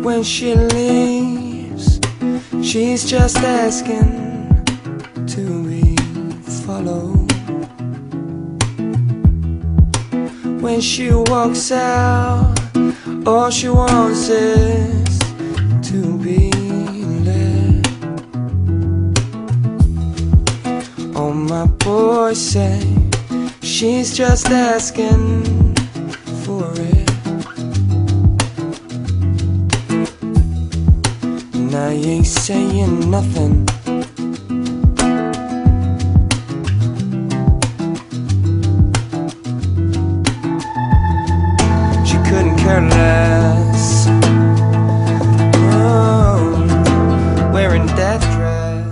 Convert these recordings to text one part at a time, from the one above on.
When she leaves, she's just asking to be followed. When she walks out, all she wants is to be led. All my boys say she's just asking for it. And I ain't saying nothing. She couldn't care less. Oh, wearing that dress.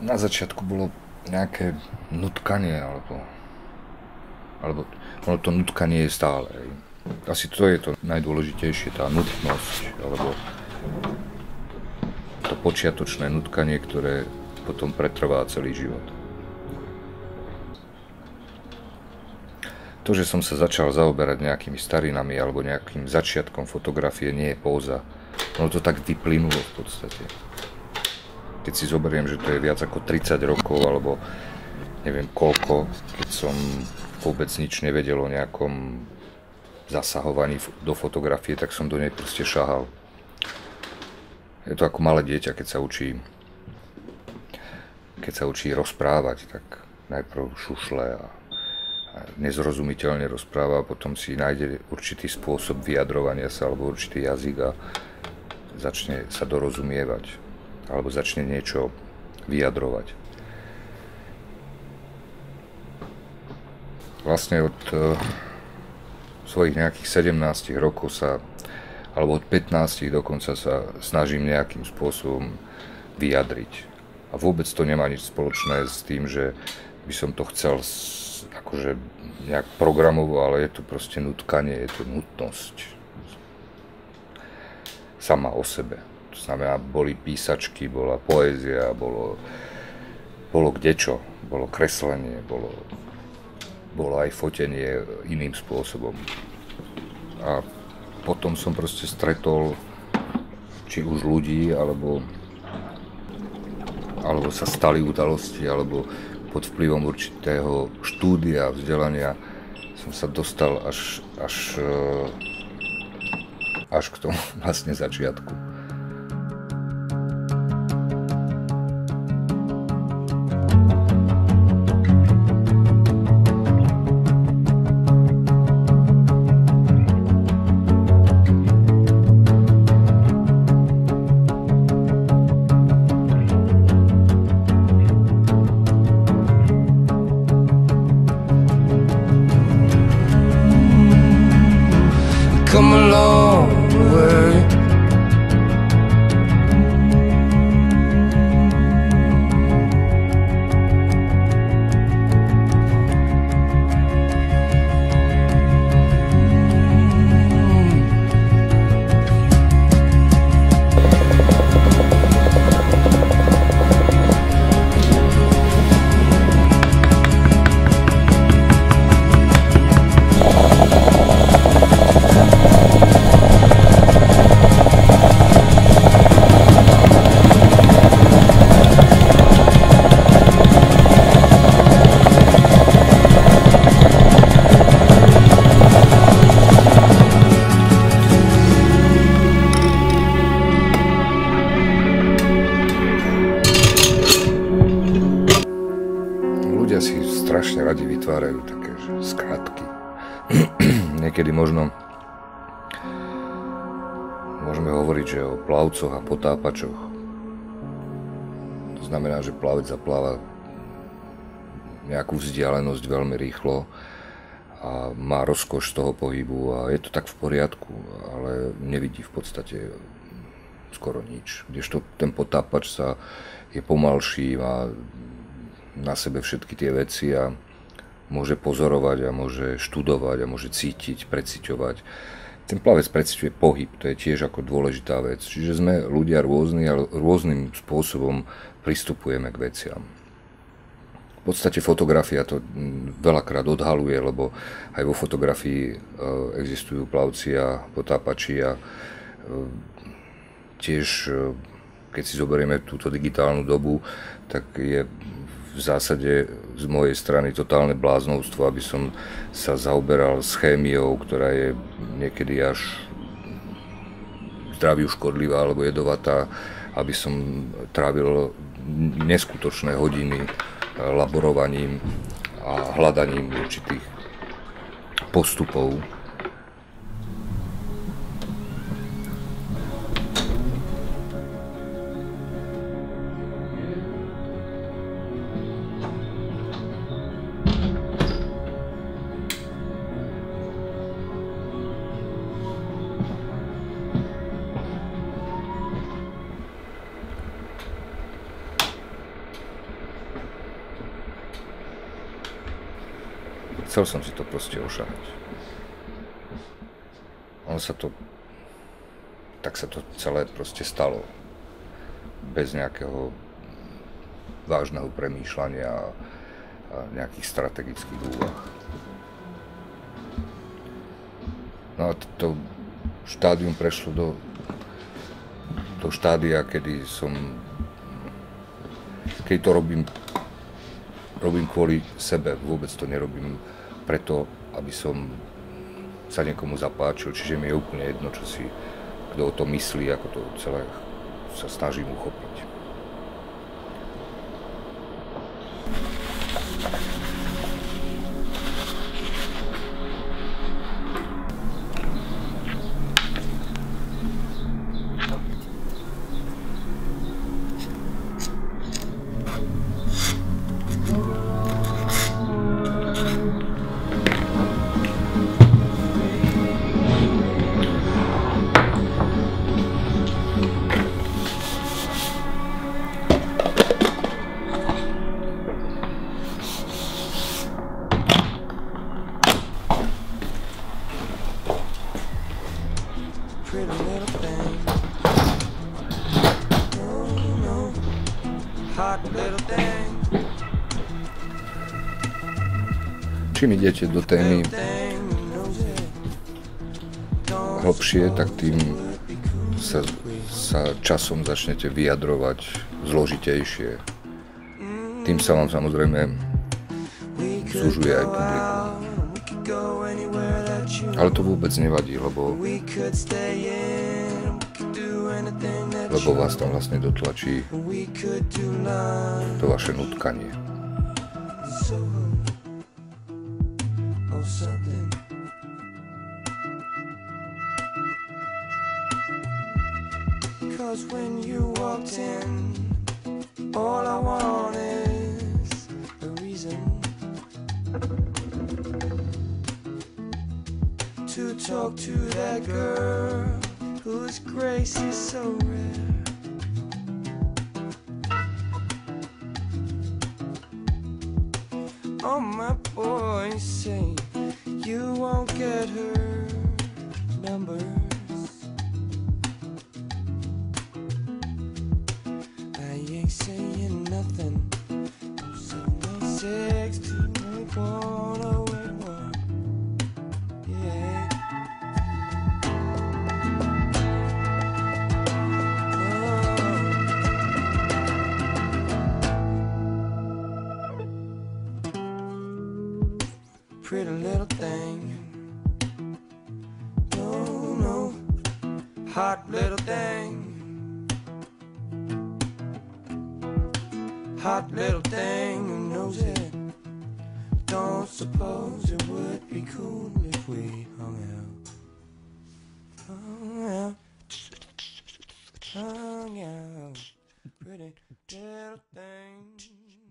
Na začiatku bolo nejaké nutkanie, alebo ono to nutkanie je stále. Asi to je to najdôležitejšie, tá nutnosť, alebo to počiatočné nutkanie, ktoré potom pretrvá celý život. To, že som sa začal zaoberať nejakými starinami alebo nejakým začiatkom fotografie, nie je póza. Ono to tak vyplynulo v podstate. Keď si zoberiem, že to je viac ako 30 rokov, alebo neviem koľko, keď som vôbec nič nevedel o nejakom zasahovaní do fotografie, tak som do nej proste šahal. Je to ako malé dieťa, keď sa učí rozprávať, tak najprv šušle a nezrozumiteľne rozpráva, a potom si nájde určitý spôsob vyjadrovania sa alebo určitý jazyk a začne sa dorozumievať. Alebo začne niečo vyjadrovať. Vlastne od svojich nejakých 17 rokov alebo od 15 dokonca sa snažím nejakým spôsobom vyjadriť. A vôbec to nemá nič spoločné s tým, že by som to chcel akože nejak programovo, ale je to proste nutkanie, je to nutnosť sama o sebe. To znamená, boli písačky, bola poézia, bolo kdečo, bolo kreslenie, bolo aj fotenie iným spôsobom. A potom som proste stretol či už ľudí, alebo sa stali udalosti, alebo pod vplyvom určitého štúdia, vzdelania som sa dostal až k tomu vlastne začiatku. Come a long way. Ľudia si strašne radi vytvárajú také skratky. Niekedy možno môžeme hovoriť, že o plavcoch a potápačoch. To znamená, že plavec zapláva nejakú vzdialenosť veľmi rýchlo a má rozkoš z toho pohybu a je to tak v poriadku, ale nevidí v podstate skoro nič. Kdežto ten potápač je pomalší, má na sebe všetky tie veci a môže pozorovať a môže študovať a môže cítiť, preciťovať. Ten plavec preciťuje pohyb, to je tiež ako dôležitá vec. Čiže sme ľudia rôzni a rôznym spôsobom pristupujeme k veciam. V podstate fotografia to veľakrát odhaluje, lebo aj vo fotografii existujú plavci a potápači a tiež, keď si zoberieme túto digitálnu dobu, tak je v zásade z mojej strany totálne bláznovstvo, aby som sa zaoberal s chémiou, ktorá je niekedy až zdraviu škodlivá alebo jedovatá, aby som trávil neskutočné hodiny laborovaním a hľadaním určitých postupov. Chcel som si to proste ošahať. Tak sa to celé proste stalo. Bez nejakého vážneho premýšľania a nejakých strategických úvah. No a to štádium prešlo do štádia, keď to robím kvôli sebe, vôbec to nerobím preto, aby som sa niekomu zapáčil, čiže mi je úplne jedno, kto o to myslí, ako to celé sa snažím uchopiť. Pretty little thing. Oh, no. Hot little thing. Čím idete do témy hlbšie, tak tým sa časom začnete vyjadrovať zložitejšie. Tým sa vám samozrejme zužuje aj publikum. Ale to vôbec nevadí, lebo vás tam vlastne dotlačí to vaše nutkanie. Cause when you walked in, all I want is a reason to talk to that girl whose grace is so rare. All my boys say you won't get her numbers. I ain't saying nothing. So no sex to make on a one. Yeah. Pretty little thing. No, no. Hot little thing. Hot little thing who knows it. Don't suppose it would be cool if we hung out. little thing.